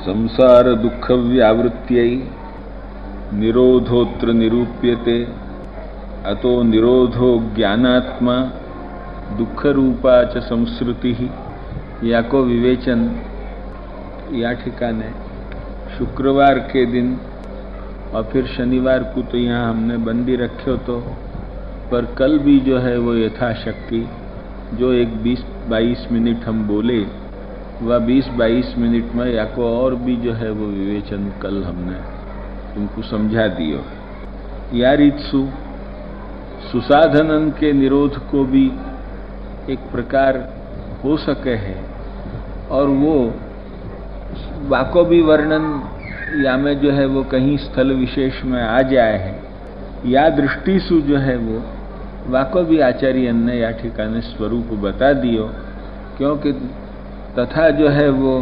संसार दुख व्यावृत्यै निरोधोत्र निरूप्यते अतो निरोधो ज्ञानात्मा दुख रूपा च संस्कृति याको विवेचन या ठिकाने शुक्रवार के दिन और फिर शनिवार को तो यहाँ हमने बंदी रखे हो तो पर कल भी जो है वो यथाशक्ति जो एक 20-22 मिनट हम बोले वह 20-22 मिनट में या को और भी जो है वो विवेचन कल हमने तुमको समझा दियो। या रीतसु सुसाधनन के निरोध को भी एक प्रकार हो सके है और वो वाको भी वर्णन या में जो है वो कहीं स्थल विशेष में आ जाए है या दृष्टि सु जो है वो वाको भी आचार्य ने या ठिकाने स्वरूप बता दियो, क्योंकि तथा जो है वो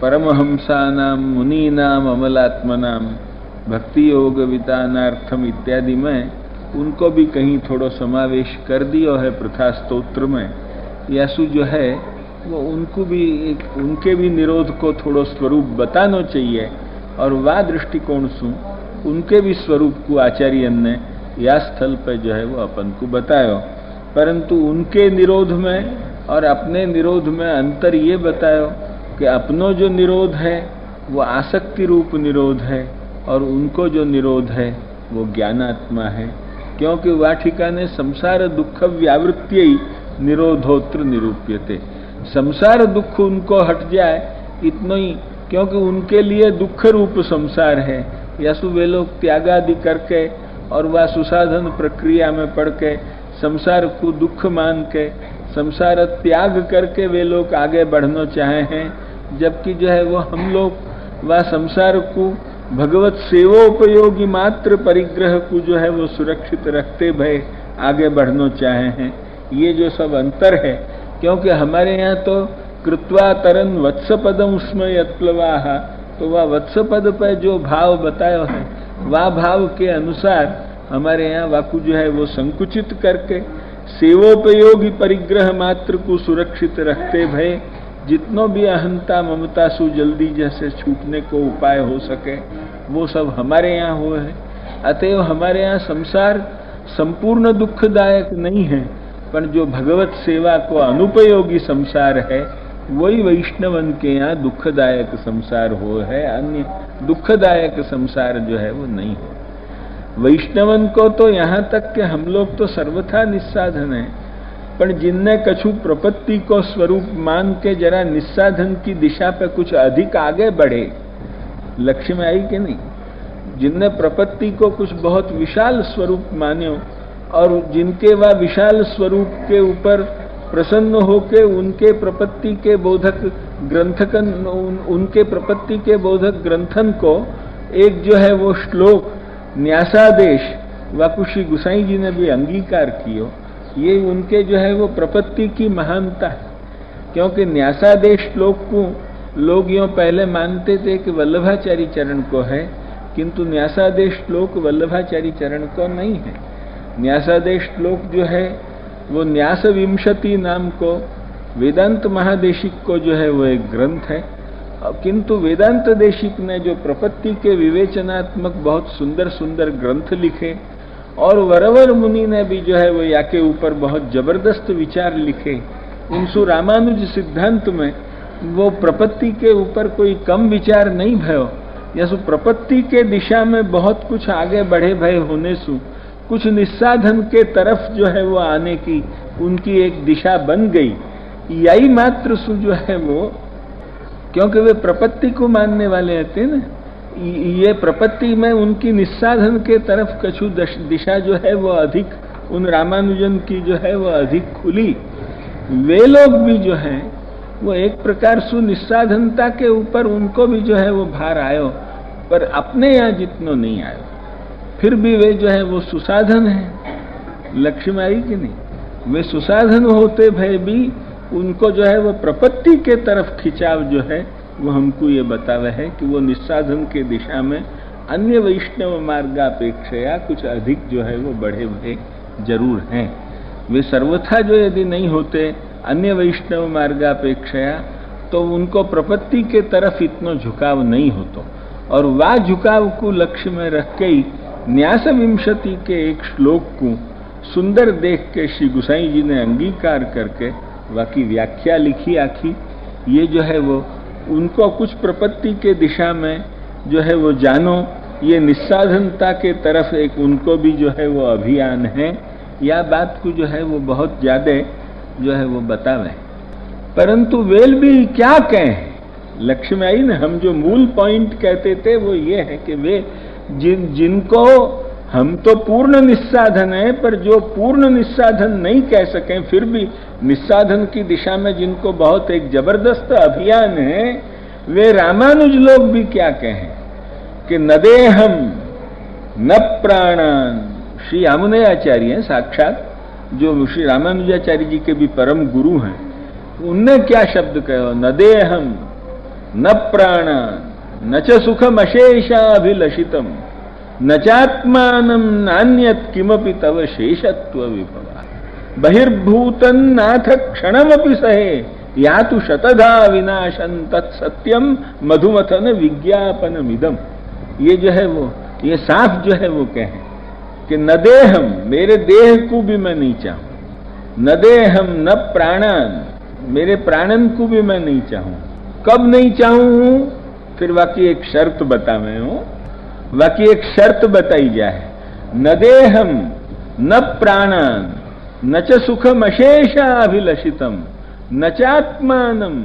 परमहंसानाम मुनीनाम अमलात्मनाम भक्ति योग वितानार्थम इत्यादि में उनको भी कहीं थोड़ो समावेश कर दियो है प्रथा स्तोत्र में। यासु जो है वो उनको भी उनके भी निरोध को थोड़ो स्वरूप बताना चाहिए और वह दृष्टिकोण से उनके भी स्वरूप को आचार्य ने या स्थल पर जो है वो अपन को बतायो, परंतु उनके निरोध में और अपने निरोध में अंतर ये बतायो कि अपनो जो निरोध है वो आसक्ति रूप निरोध है और उनको जो निरोध है वो ज्ञानात्मा है, क्योंकि वह ठिकाने संसार दुख व्यावृत्ति निरोधोत्र निरूप्यते। संसार दुख उनको हट जाए इतना ही, क्योंकि उनके लिए दुख रूप संसार है। यसु वे लोग त्यागादि करके और वह सुसाधन प्रक्रिया में पड़ के संसार को दुख मान के संसार त्याग करके वे लोग आगे बढ़ना चाहे हैं, जबकि जो है वो हम लोग वह संसार को भगवत सेवोपयोगी मात्र परिग्रह को जो है वो सुरक्षित रखते भय आगे बढ़ना चाहे हैं। ये जो सब अंतर है, क्योंकि हमारे यहाँ तो कृत्वा तरन वत्सपदम उसमें यत्प्लवाह, तो वह वत्सपद पर जो भाव बताया है वह भाव के अनुसार हमारे यहाँ वाकु जो है वो संकुचित करके सेवोपयोगी परिग्रह मात्र को सुरक्षित रखते भय जितनो भी अहंता ममता सु जल्दी जैसे छूटने को उपाय हो सके वो सब हमारे यहाँ हो है। अतएव हमारे यहाँ संसार संपूर्ण दुखदायक नहीं है, पर जो भगवत सेवा को अनुपयोगी संसार है वही वैष्णवन के यहाँ दुखदायक संसार हो है, अन्य दुखदायक संसार जो है वो नहीं है। वैष्णवन को तो यहाँ तक कि हम लोग तो सर्वथा निस्साधन है, पर जिनने कछु प्रपत्ति को स्वरूप मान के जरा निस्साधन की दिशा पे कुछ अधिक आगे बढ़े, लक्ष्य में आई कि नहीं, जिनने प्रपत्ति को कुछ बहुत विशाल स्वरूप मान्यो और जिनके वह विशाल स्वरूप के ऊपर प्रसन्न होके उनके प्रपत्ति के बोधक ग्रंथकन उनके प्रपत्ति के बोधक ग्रंथन को एक जो है वो श्लोक न्यासादेश वाकुशी गुसाई जी ने भी अंगीकार कियो। ये उनके जो है वो प्रपत्ति की महानता है, क्योंकि न्यासादेश श्लोक को लोग यूँ पहले मानते थे कि वल्लभाचारी चरण को है, किंतु न्यासादेश श्लोक वल्लभाचारी चरण को नहीं है। न्यासादेश श्लोक जो है वो न्यास विंशति नाम को वेदांत महादेशिक को जो है वो एक ग्रंथ है, किंतु वेदांत देशिक ने जो प्रपत्ति के विवेचनात्मक बहुत सुंदर सुंदर ग्रंथ लिखे और वरवर मुनि ने भी जो है वो या के ऊपर बहुत जबरदस्त विचार लिखे, उनसु रामानुज सिद्धांत में वो प्रपत्ति के ऊपर कोई कम विचार नहीं भयो। यसु प्रपत्ति के दिशा में बहुत कुछ आगे बढ़े भय होने सु कुछ निस्साधन के तरफ जो है वो आने की उनकी एक दिशा बन गई। यही मात्र सु जो है वो, क्योंकि वे प्रपत्ति को मानने वाले थे ना, ये प्रपत्ति में उनकी निस्साधन के तरफ कछु दिशा जो है वो अधिक उन रामानुजन की जो है वो अधिक खुली। वे लोग भी जो है वो एक प्रकार सु निस्साधनता के ऊपर उनको भी जो है वो भार आयो, पर अपने यहाँ जितनो नहीं आयो, फिर भी वे जो है वो सुसाधन है। लक्ष्य में आई कि नहीं, वे सुसाधन होते भय भी उनको जो है वो प्रपत्ति के तरफ खिंचाव जो है वो हमको ये बतावे है कि वो निस्साधन के दिशा में अन्य वैष्णव मार्गापेक्षया कुछ अधिक जो है वो बढ़े हुए जरूर हैं। वे सर्वथा जो यदि नहीं होते अन्य वैष्णव मार्गापेक्षया तो उनको प्रपत्ति के तरफ इतना झुकाव नहीं होतो। और वह झुकाव को लक्ष्य में रख के ही न्यास विंशति के एक श्लोक को सुंदर देख के श्री गुसाई जी ने अंगीकार करके बाकी व्याख्या लिखी आखी। ये जो है वो उनको कुछ प्रपत्ति के दिशा में जो है वो जानो, ये निस्साधनता के तरफ एक उनको भी जो है वो अभियान है। या बात को जो है वो बहुत ज्यादा जो है वो बतावे, परंतु वेल भी क्या कहें। लक्ष्य में आई ना, हम जो मूल पॉइंट कहते थे वो ये है कि वे जिनको हम तो पूर्ण निस्साधन है, पर जो पूर्ण निस्साधन नहीं कह सकें फिर भी निस्साधन की दिशा में जिनको बहुत एक जबरदस्त अभियान है, वे रामानुज लोग भी क्या कहें कि न देहम न प्राणान। श्री यामुनेयाचार्य हैं साक्षात, जो श्री रामानुजाचार्य जी के भी परम गुरु हैं, उनने क्या शब्द कहो, न देहम न प्राणान न च सुखम अशेषाभिलषितम न चात्मानं नान्यत् किमपि तव शेषत्व विभवा बहिर्भूतं नाथ क्षणमपि सहे यातु शतधा विनाशं तत्सत्यम मधुमथन विज्ञापनमिदम। ये जो है वो ये साफ जो है वो कहें कि न देहम, मेरे देह को भी मैं नहीं चाहूं, न देहम न प्राणान, मेरे प्राणन को भी मैं नहीं चाहूं। कब नहीं चाहूं? फिर बाकी एक शर्त बतावे हूं, बाकी एक शर्त बताई जाए, न देहम न प्राणान न च सुखम अशेषाभिलषितम न चात्मानं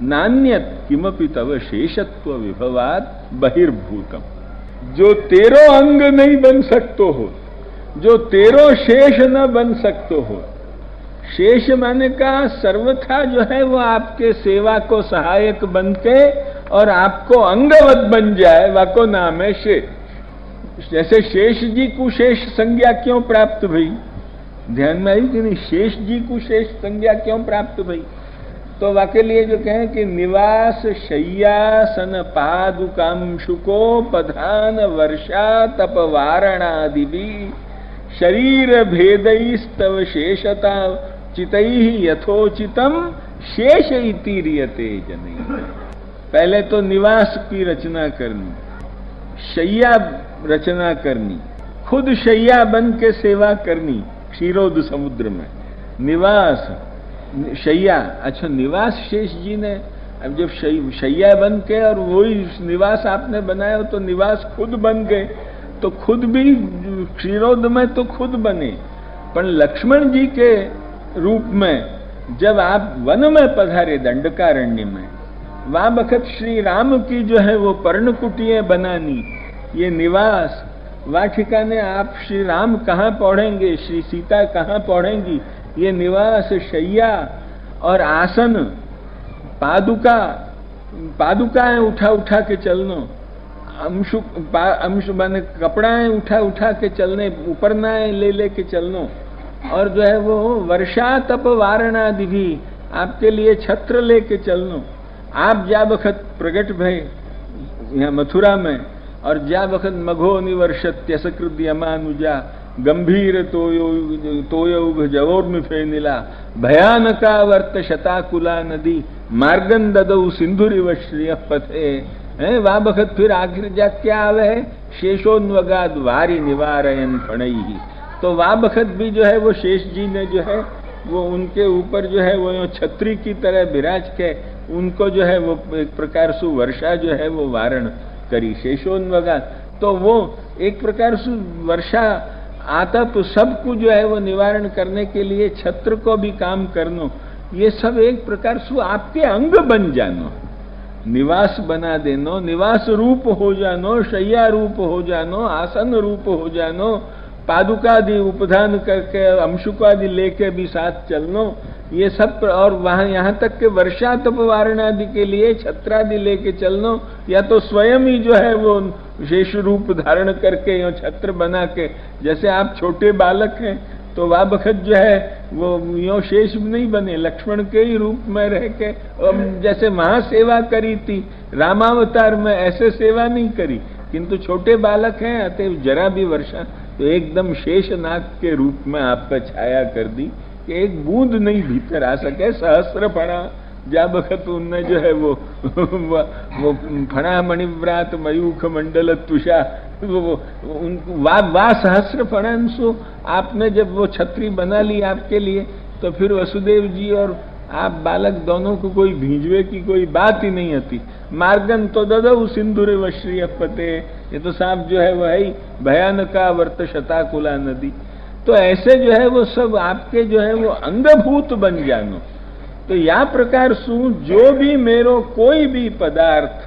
नान्यत् किमपि तव शेषत्व विभवात बहिर्भूतम। जो तेरो अंग नहीं बन सकतो हो, जो तेरो शेष न बन सकतो हो, शेष माने का सर्वथा जो है वो आपके सेवा को सहायक बन के और आपको अंगवत बन जाए, वाको नाम है शेष। जैसे शेष जी को शेष संज्ञा क्यों प्राप्त भई, ध्यान में आई कि नहीं, शेष जी को शेष संज्ञा क्यों प्राप्त भई? तो वाके लिए जो कहें कि निवास शय्यासन पादुकांशुकोपधान वर्षा तप वारणादिवि शरीर भेदैस्तव शेषता चितैहि यथोचितम शेष इति रियते जनै। पहले तो निवास की रचना करनी, शैया रचना करनी, खुद शैया बन के सेवा करनी क्षीरोद समुद्र में। निवास शैया, अच्छा निवास शेष जी ने, अब जब शैया बन के और वही निवास आपने बनाया तो निवास खुद बन गए, तो खुद भी क्षीरोद में तो खुद बने। पर लक्ष्मण जी के रूप में जब आप वन में पधारे दंडकारण्य में, वहां बखत श्री राम की जो है वो पर्णकुटियां बनानी, ये निवास, वहां ठिकाने आप श्री राम कहाँ पढ़ेंगे, श्री सीता कहाँ पढ़ेंगी, ये निवास शैया और आसन, पादुकाएं उठा उठा के चलनो, अंश माने कपड़ाएं उठा उठा के चलने, उपरनाएं ले ले के चलनो, और जो है वो वर्षा तप वारणादि भी आपके लिए छत्र लेके चलनो। आप जा बखत प्रगट भय यहाँ मथुरा में, और जा बखत मघो निवर्षत्य सकृत यमानुजा गंभीर तोयौघ जवोर्मिफे नीला भयानका वर्त शताकुला नदी मार्गन ददौ सिंधुरिव श्रिय पथे। वह बखत फिर आखिर जा क्या आवे है, शेषोन्वगाद वारी निवारयन फणई। तो वह बखत भी जो है वो शेष जी ने जो है वो उनके ऊपर जो है वो छत्री की तरह विराज के उनको जो है वो एक प्रकार से वर्षा जो है वो वारण करी, शेषोन्वगाद। तो वो एक प्रकार से वर्षा आतप सबको जो है वो निवारण करने के लिए छत्र को भी काम करनो, ये सब एक प्रकार से आपके अंग बन जानो, निवास बना देनो, निवास रूप हो जानो, शैया रूप हो जानो, आसन रूप हो जानो, पादुकादि उपधान करके अंशुकादि लेके भी साथ चलनो, ये सब। और वहां यहाँ तक के वर्षा तप वारणादि के लिए छत्रादि लेके चलनो, या तो स्वयं ही जो है वो शेष रूप धारण करके यो छत्र बना के, जैसे आप छोटे बालक हैं तो वह बखत जो है वो यो शेष नहीं बने, लक्ष्मण के ही रूप में रह के जैसे महासेवा करी थी रामावतार में, ऐसे सेवा नहीं करी, किंतु छोटे बालक हैं अतएव जरा भी वर्षा तो एकदम शेषनाग के रूप में आप पर छाया कर दी कि एक बूंद नहीं भीतर आ सके। सहस्र फणा जा बखत उनने जो है वो फणा मणिव्रात मयूख मंडल तुषा वा सहस्र फणांशु, आपने जब वो छतरी बना ली आपके लिए, तो फिर वसुदेव जी और आप बालक दोनों को कोई भींजवे की कोई बात ही नहीं आती। मार्गन तो ददौ सिंधुरे वश्री पते, ये तो साफ जो है वही भयानका वर्त शताकुला नदी। तो ऐसे जो है वो सब आपके जो है वो अंगभूत बन जानो। तो या प्रकार सु जो भी मेरो कोई भी पदार्थ,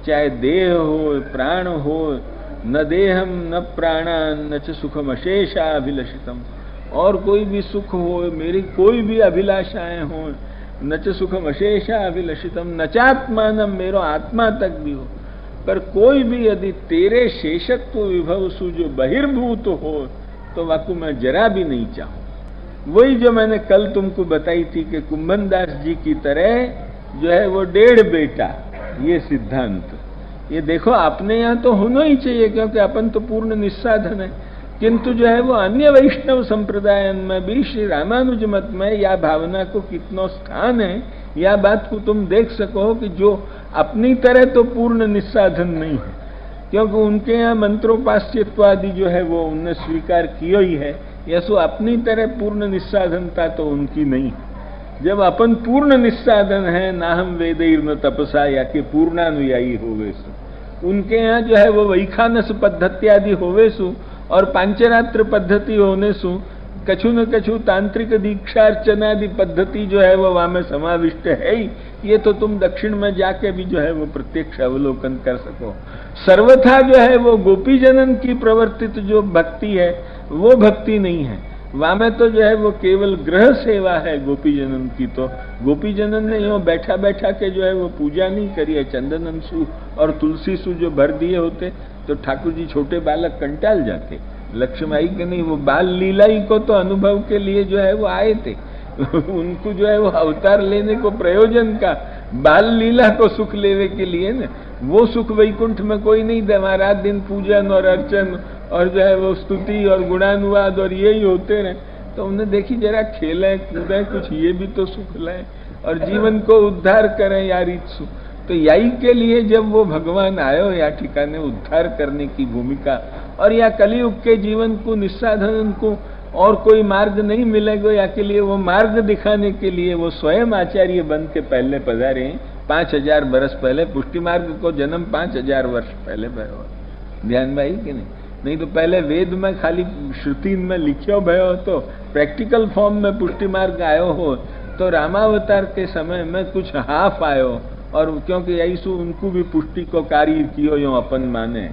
चाहे देह हो प्राण हो, न देहम न प्राणान न च सुखम अशेषाभिलषितम, और कोई भी सुख हो, मेरी कोई भी अभिलाषाएं हो, न च सुखम अशेषाभिलषितम न चात्मानम, मेरो आत्मा तक भी हो, पर कोई भी यदि तेरे शेषत्व विभव सु जो बहिर्भूत हो, तो वाकु मैं जरा भी नहीं चाहूं। वही जो मैंने कल तुमको बताई थी कि कुंभन दास जी की तरह जो है वो 1.5 बेटा, ये सिद्धांत, ये देखो अपने यहाँ तो होना ही चाहिए, क्योंकि अपन तो पूर्ण निस्साधन है। किंतु जो है वो अन्य वैष्णव संप्रदाय में भी श्री रामानुज मत में या भावना को कितना स्थान है, या बात को तुम देख सको कि जो अपनी तरह तो पूर्ण निस्साधन नहीं है, क्योंकि उनके यहाँ मंत्रोपास्यत्व आदि जो है वो उनने स्वीकार किया ही है, या सो अपनी तरह पूर्ण निस्साधनता तो उनकी नहीं है। जब अपन पूर्ण निस्साधन है, ना हम वेदैर न तपसा, या कि पूर्णानुयायी होवे सु, उनके यहाँ जो है वो वैखानस पद्धति आदि होवे सु और पांचरात्र पद्धति होने सु कछु न कछु तांत्रिक दीक्षार्चनादि पद्धति जो है वो वहां में समाविष्ट है ही। ये तो तुम दक्षिण में जाके भी जो है वो प्रत्यक्ष अवलोकन कर सको। सर्वथा जो है वो गोपी जनन की प्रवर्तित जो भक्ति है वो भक्ति नहीं है, वहां में तो जो है वो केवल ग्रह सेवा है गोपी जनन की। तो गोपी जनन ने यूं बैठा बैठा के जो है वो पूजा नहीं करी है। चंदन सु और तुलसी सु जो भर दिए होते तो ठाकुर जी छोटे बालक कंटाल जाते। लक्ष्मण के नहीं, वो बाल लीला ही को तो अनुभव के लिए जो है वो आए थे। उनको जो है वो अवतार लेने को प्रयोजन का, बाल लीला को सुख लेने के लिए न, वो सुख वैकुंठ में कोई नहीं दे। रात दिन पूजन और अर्चन और जो है वो स्तुति और गुणानुवाद और यही होते रहे। तो उन्हें देखी जरा खेलें कूदें, कुछ ये भी तो सुख लें और जीवन को उद्धार करें यार इच्छु। तो यही के लिए जब वो भगवान आयो या ठिकाने उद्धार करने की भूमिका, और या कलयुग के जीवन को निस्साधन को और कोई मार्ग नहीं मिलेगा, या के लिए वो मार्ग दिखाने के लिए वो स्वयं आचार्य बन के पहले पधारे। 5000 वर्ष पहले पुष्टि मार्ग को जन्म 5000 वर्ष पहले भयो, ध्यान में आई कि नहीं तो पहले वेद में खाली श्रुति में लिखियो भयो, तो प्रैक्टिकल फॉर्म में पुष्टि मार्ग आयो हो तो रामावतार के समय में कुछ हाफ आयो। और क्योंकि यीशु उनको भी पुष्टि को कार्य कियो यो अपन माने,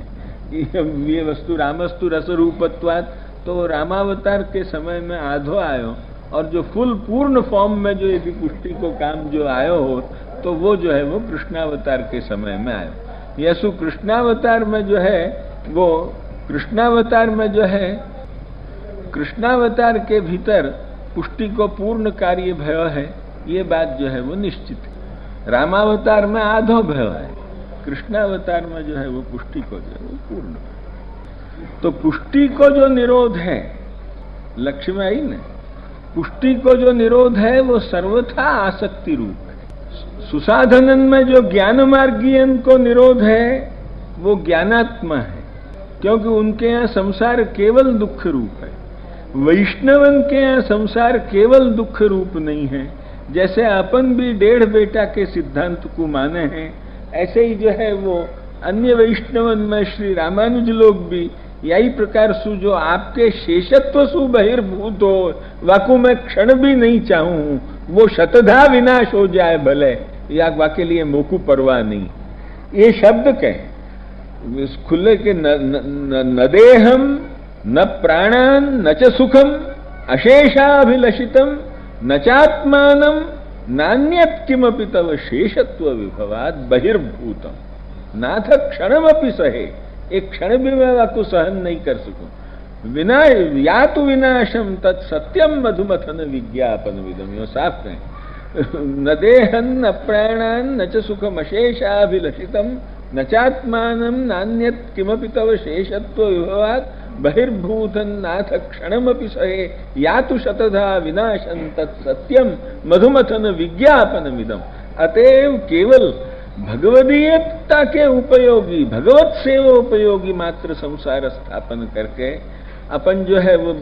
ये वस्तु रामस्तु रस रूपत्वात्, तो रामावतार के समय में आधो आयो। और जो फुल पूर्ण फॉर्म में जो यदि पुष्टि को काम जो आयो हो तो वो जो है वो कृष्णावतार के समय में आयो। यीशु कृष्णावतार में जो है वो कृष्णावतार में जो है कृष्णावतार के भीतर पुष्टि को पूर्ण कार्य भयो है, ये बात जो है वो निश्चित है। रामावतार में आधो भयो है, कृष्णावतार में जो है वो पुष्टि को जो है वो पूर्ण। तो पुष्टि को जो निरोध है, लक्ष्य में आई न, पुष्टि को जो निरोध है वो सर्वथा आसक्ति रूप है। सुसाधनन में जो ज्ञान मार्गीयन को निरोध है वो ज्ञानात्मा है, क्योंकि उनके यहाँ संसार केवल दुख रूप है। वैष्णवन के यहाँ संसार केवल दुख रूप नहीं है। जैसे अपन भी 1.5 बेटा के सिद्धांत को माने हैं, ऐसे ही जो है वो अन्य वैष्णवन में श्री रामानुज लोग भी यही प्रकार सु जो आपके शेषत्व सु बहिर्भूत हो, वाकु मैं क्षण भी नहीं चाहूं, वो शतधा विनाश हो जाए भले, या वाके लिए मोकू परवाह नहीं। ये शब्द कहें खुले के न देहम न प्राणान न च सुखम अशेषाभिलषितम न चात्मानम नान्यत किमपि तव शेषत्व विभवात बहिर्भूतम नाथ क्षणमपि सहे, एक क्षण भी मैं वाकु सहन नहीं कर सकूं। विना या तो विनाशम तत्सत्यम मधुमथन विज्ञापन विदम, यो साफ कहें न देहन न प्राणान न च सुखम अशेषाभिलषितम न चात्मानं नान्यत् किमपि तव शेषत्व विभवात् बहिर्भूतन्नाथ क्षणमपि सहे यातु शतधा विनाशं तत् सत्यम मधुमथन विज्ञापनमिदम। अतएव केवल भगवदीयता के उपयोगी, भगवत सेवा उपयोगी मात्र संसार स्थापन करके अपन जो है वो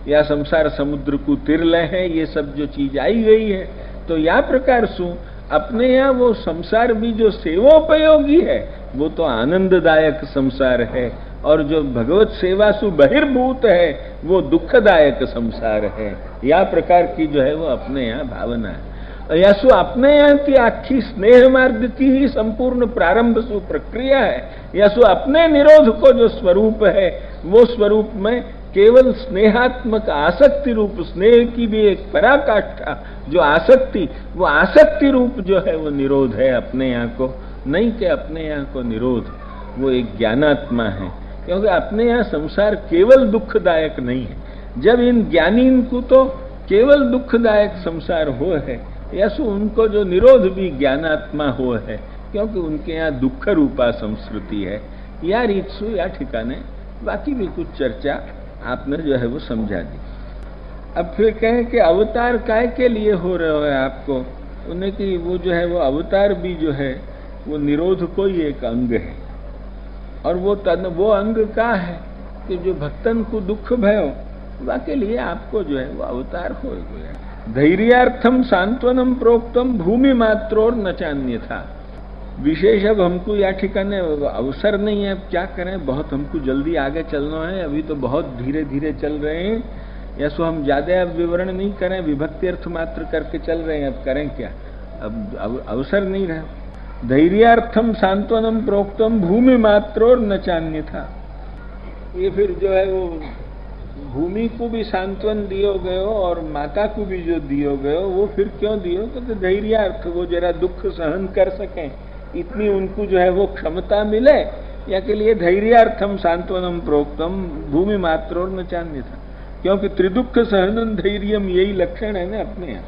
या संसार समुद्र को तिरले हैं, ये सब जो चीज आई गई है, तो या प्रकार सु अपने यहाँ वो संसार भी जो सेवोपयोगी है वो तो आनंददायक संसार है, और जो भगवत सेवा सु बहिर्भूत है वो दुखदायक संसार है। या प्रकार की जो है वो अपने यहाँ भावना है। या सु अपने यहाँ की आखी स्नेह मार्ग की ही संपूर्ण प्रारंभ सु प्रक्रिया है। या सु अपने निरोध को जो स्वरूप है वो स्वरूप में केवल स्नेहात्मक आसक्ति रूप, स्नेह की भी एक पराकाष्ठा जो आसक्ति, वो आसक्ति रूप जो है वो निरोध है अपने यहाँ को, नहीं कि अपने यहाँ को निरोध वो एक ज्ञानात्मा है। क्योंकि अपने यहाँ संसार केवल दुखदायक नहीं है। जब इन ज्ञानी को तो केवल दुखदायक संसार हो है, या सो उनको जो निरोध भी ज्ञानात्मा हो है, क्योंकि उनके यहाँ दुख रूपा संस्कृति है। या रीतसु या ठिकाने बाकी भी कुछ चर्चा आपने जो है वो समझा दी। अब फिर कहें कि अवतार काय के लिए हो रहे है आपको, उन्हें कि वो जो है वो अवतार भी जो है वो निरोध को ही एक अंग है, और वो अंग का है कि जो भक्तन को दुख भयो वाके लिए आपको जो है वो अवतार हो गया। धैर्यार्थम सांत्वनम प्रोक्तम भूमि मात्रोर न चान्य था। विशेष अब हमको या ठिकाने अवसर नहीं है, अब क्या करें, बहुत हमको जल्दी आगे चलना है, अभी तो बहुत धीरे धीरे चल रहे हैं। या सो हम ज्यादा अब विवरण नहीं करें, विभक्ति अर्थ मात्र करके चल रहे हैं, अब करें क्या, अब अवसर नहीं रहा। धैर्यार्थम सांत्वनम प्रोक्तम भूमि मात्रोर न चान्य था। ये फिर जो है वो भूमि को भी सांत्वन दियो गयो और माता को भी जो दियो गयो, वो फिर क्यों दियो, तो धैर्यार्थ वो जरा दुख सहन कर सकें, इतनी उनको जो है वो क्षमता मिले, या के लिए धैर्यार्थम सांत्वनम प्रोक्तम भूमि मात्रोर न चान्य था। क्योंकि त्रिदुख सहनन धैर्यम यही लक्षण है ना अपने यहाँ,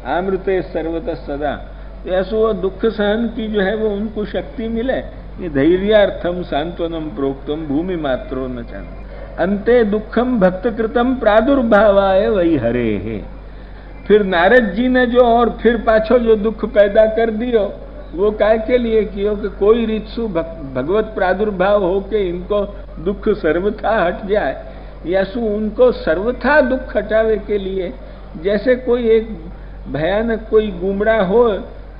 आमृते सर्वतः सदा। तो ऐसा वो दुख सहन की जो है वो उनको शक्ति मिले, ये धैर्यार्थम सांत्वनम प्रोक्तम भूमि मात्रोर न चान्य। अंते दुखम भक्त कृतम प्रादुर्भावाय वही हरे है। फिर नारद जी ने जो और फिर पाछो जो दुख पैदा कर दियो, वो काय के लिए कियो कि कोई रीतसु भगवत प्रादुर्भाव हो के इनको दुख सर्वथा हट जाए, या सु उनको सर्वथा दुख हटावे के लिए, जैसे कोई एक भयानक कोई गुमड़ा हो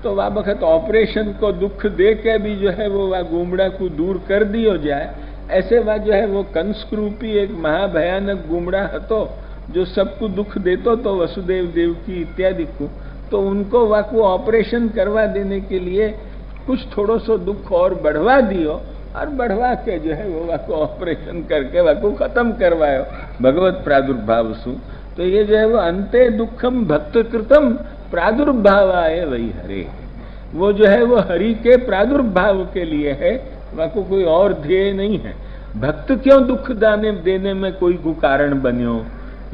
तो वह बखत ऑपरेशन को दुख दे के भी जो है वो वह गुमड़ा को दूर कर दियो जाए, ऐसे वह जो है वो कंस रूपी एक महाभयानक गुमड़ा हतो जो सबको दुख देतो तो वसुदेव देवकी इत्यादि को, तो उनको वह को ऑपरेशन करवा देने के लिए कुछ थोड़ो सो दुख और बढ़वा दियो, और बढ़वा के जो है वो वह को ऑपरेशन करके वह को खत्म करवायो भगवत प्रादुर्भाव सु। तो ये जो है वो अंते दुखम भक्त कृतम प्रादुर्भावाय वही हरे, वो जो है वो हरि के प्रादुर्भाव के लिए है, वह को कोई और ध्येय नहीं है। भक्त क्यों दुख देने में कोई को कारण बन्यो,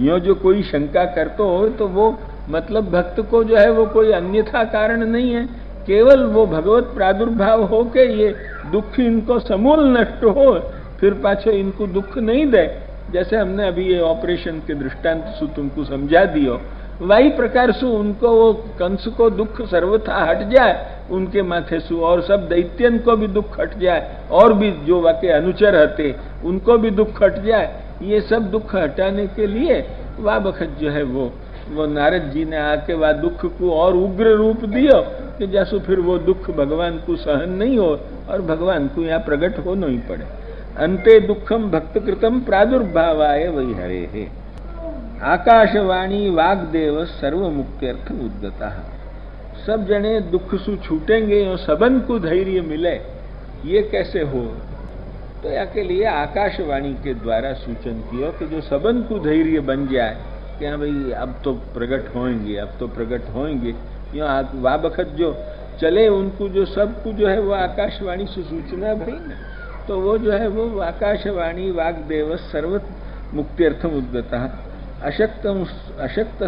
यो जो कोई शंका करतो हो तो वो मतलब भक्त को जो है वो कोई अन्यथा कारण नहीं है, केवल वो भगवत प्रादुर्भाव हो के ये दुख इनको समूल नष्ट हो, फिर पाछे इनको दुख नहीं दे। जैसे हमने अभी ये ऑपरेशन के दृष्टांत सु तुमको समझा दियो, वही प्रकार सु उनको वो कंस को दुख सर्वथा हट जाए उनके माथे सु, और सब दैत्यन को भी दुख हट जाए, और भी जो वाके अनुचर हते उनको भी दुख हट जाए। ये सब दुख हटाने के लिए वह बखत जो है वो नारद जी ने आके वह दुख को और उग्र रूप दियो कि जैसो फिर वो दुख भगवान को सहन नहीं हो और भगवान को यहाँ प्रकट हो नहीं पड़े। अंते दुखम भक्त कृतम प्रादुर्भावाय वही हरे है। आकाशवाणी वाग्देव सर्व मुक्त्यर्थ उद्गता। सब जने दुख सु छूटेंगे और सबन को धैर्य मिले, ये कैसे हो, तो या के लिए आकाशवाणी के द्वारा सूचन किया कि जो सबन को धैर्य बन जाए कि हाँ भाई अब तो प्रकट होंगे, अब तो प्रकट होंगे। यहाँ वा बखत जो चले उनको जो सबको जो है वो आकाशवाणी से सूचना भाई ना, तो वो जो है वो आकाशवाणी वाग्देव सर्व मुक्त्यर्थम उद्गता। अशक्त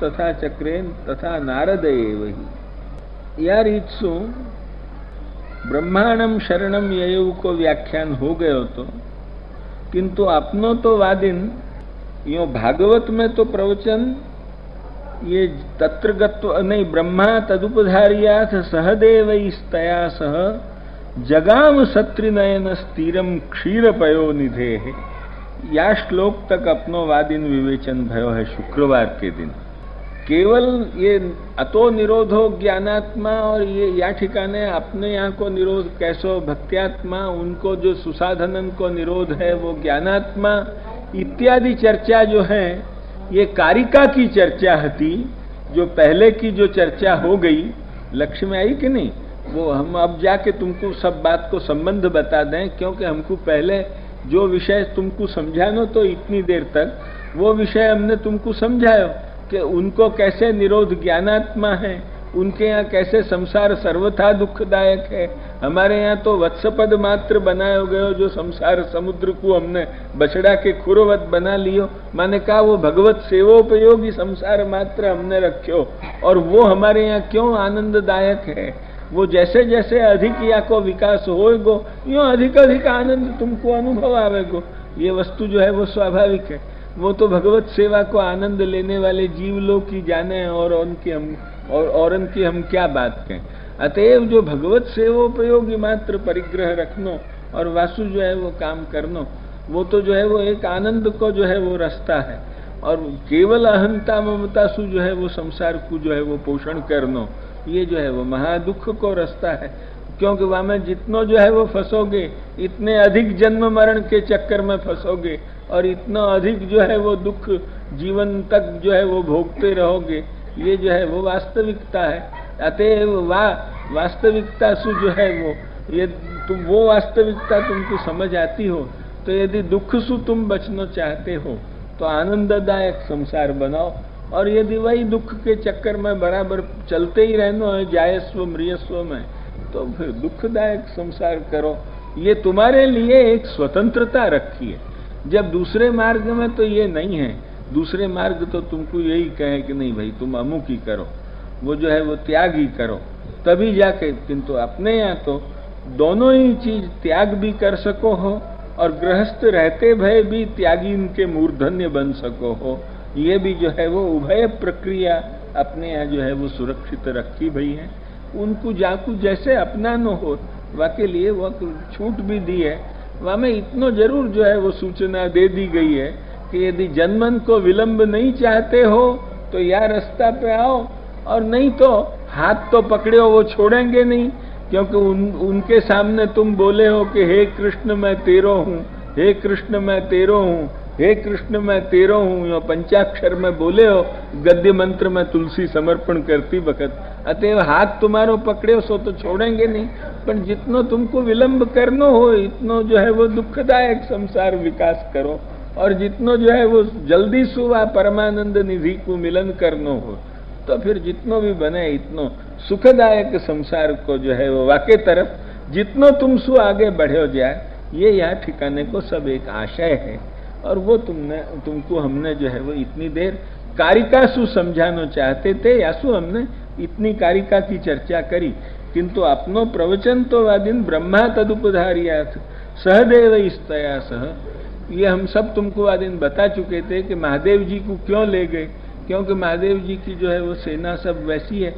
तथा चक्रेन तथा नारद वही। या रीतसु ब्रह्मांडम शरणम ययु को व्याख्यान हो गयो तो, किंतु अपनो तो वादिन यो भागवत में तो प्रवचन ये तत्रगत्व नहीं, ब्रह्मा तदुपधार्याथ सहदेव स्तया सह जगाम सत्रिनयन स्थिरम क्षीरपयो निधे है। या श्लोक तक अपनो वादिन विवेचन भयो है शुक्रवार के दिन। केवल ये अतो निरोधो ज्ञानात्मा और ये या ठिकाने अपने यहाँ को निरोध कैसो भक्त्यात्मा, उनको जो सुसाधनन को निरोध है वो ज्ञानात्मा इत्यादि चर्चा जो है ये कारिका की चर्चा थी। जो पहले की जो चर्चा हो गई लक्ष्य में आई कि नहीं, वो हम अब जाके तुमको सब बात को संबंध बता दें, क्योंकि हमको पहले जो विषय तुमको समझानो तो इतनी देर तक वो विषय हमने तुमको समझायो कि उनको कैसे निरोध ज्ञानात्मा है, उनके यहाँ कैसे संसार सर्वथा दुखदायक है। हमारे यहाँ तो वत्सपद मात्र बनाए गयो, जो संसार समुद्र को हमने बछड़ा के खुरवत बना लियो। माने कहा वो भगवत सेवोपयोगी संसार मात्र हमने रखो, और वो हमारे यहाँ क्यों आनंददायक है। वो जैसे जैसे अधिक या को विकास होएगो यो अधिक अधिक आनंद तुमको अनुभव आवेगो। ये वस्तु जो है वो स्वाभाविक है। वो तो भगवत सेवा को आनंद लेने वाले जीव लोग की जाने, और उनकी हम क्या बात कहें। अतएव जो भगवत सेवोपयोगी मात्र परिग्रह रखनो और वासु जो है वो काम करनो, वो तो जो है वो एक आनंद को जो है वो रास्ता है। और केवल अहंता ममता सु जो है वो संसार को जो है वो पोषण करनो, ये जो है वो महादुख को रास्ता है। क्योंकि वहां में जितनो जो है वो फंसोगे, इतने अधिक जन्म मरण के चक्कर में फंसोगे, और इतना अधिक जो है वो दुख जीवन तक जो है वो भोगते रहोगे। ये जो है वो वास्तविकता है। अतएव वास्तविकता सु जो है वो, ये तुम वो वास्तविकता तुमको समझ आती हो तो यदि दुख सु तुम बचना चाहते हो तो आनंददायक संसार बनाओ, और यदि वही दुख के चक्कर में बराबर चलते ही रहना है जायस्व मृयस्व में, तो फिर दुखदायक संसार करो। ये तुम्हारे लिए एक स्वतंत्रता रखी है। जब दूसरे मार्ग में तो ये नहीं है। दूसरे मार्ग तो तुमको यही कहे कि नहीं भाई तुम अमुक ही करो, वो जो है वो त्याग ही करो, तभी जाके। किंतु अपने यहाँ तो दोनों ही चीज त्याग भी कर सको हो, और गृहस्थ रहते भय भी त्यागी इनके मूर्धन्य बन सको हो। ये भी जो है वो उभय प्रक्रिया अपने यहाँ जो है वो सुरक्षित रखी भई है। उनको जाकू जैसे अपनानो हो, वाके लिए वो छूट भी दी है। वहाँ में इतना जरूर जो है वो सूचना दे दी गई है कि यदि जन्मन को विलंब नहीं चाहते हो तो या रास्ता पे आओ, और नहीं तो हाथ तो पकड़े हो, वो छोड़ेंगे नहीं। क्योंकि उनके सामने तुम बोले हो कि हे कृष्ण मैं तेरो हूँ, हे कृष्ण मैं तेरो हूँ, हे कृष्ण मैं तेरो हूँ, यो पंचाक्षर में बोले हो गद्य मंत्र में तुलसी समर्पण करती वक्त। अतएव हाथ तुम्हारो पकड़े हो सो तो छोड़ेंगे नहीं, पर जितनो तुमको विलंब करनो हो इतनो जो है वो दुखदायक संसार विकास करो, और जितनो जो है वो जल्दी सुवा परमानंद निधि को मिलन करनो हो, तो फिर जितनो भी बने इतनो सुखदायक संसार को जो है वो वाके तरफ जितनो तुम सु आगे बढ़ो जाए, ये यहाँ ठिकाने को सब एक आशय है। और वो तुमको हमने जो है वो इतनी देर कारिका सु समझाना चाहते थे, यासु हमने इतनी कारिका की चर्चा करी। किंतु अपनो प्रवचन तो वादिन ब्रह्मा तदुपधार्याथ सहदेव स्तया सह, ये हम सब तुमको वादिन बता चुके थे कि महादेव जी को क्यों ले गए। क्योंकि महादेव जी की जो है वो सेना सब वैसी है,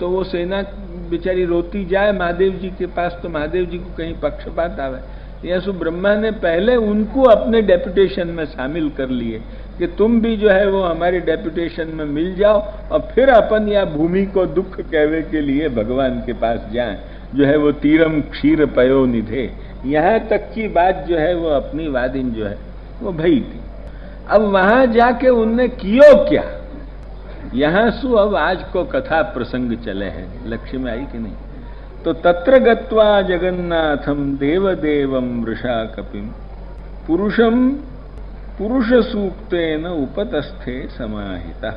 तो वो सेना बेचारी रोती जाए महादेव जी के पास, तो महादेव जी को कहीं पक्षपात आवे। यसु ब्रह्मा ने पहले उनको अपने डेपुटेशन में शामिल कर लिए कि तुम भी जो है वो हमारे डेपुटेशन में मिल जाओ, और फिर अपन या भूमि को दुख कहवे के लिए भगवान के पास जाएं, जो है वो तीरम क्षीर पयो निधे। यहाँ तक की बात जो है वो अपनी वादिन जो है वो भई थी। अब वहां जाके उनने कियो क्या, यहाँ सु अब आज को कथा प्रसंग चले हैं। लक्ष्य में आई कि नहीं? तो तत्र गत्वा जगन्नाथम देवदेवम वृषा कपिम पुरुषम पुरुष सूक्तेन उपतस्थे समाहिता।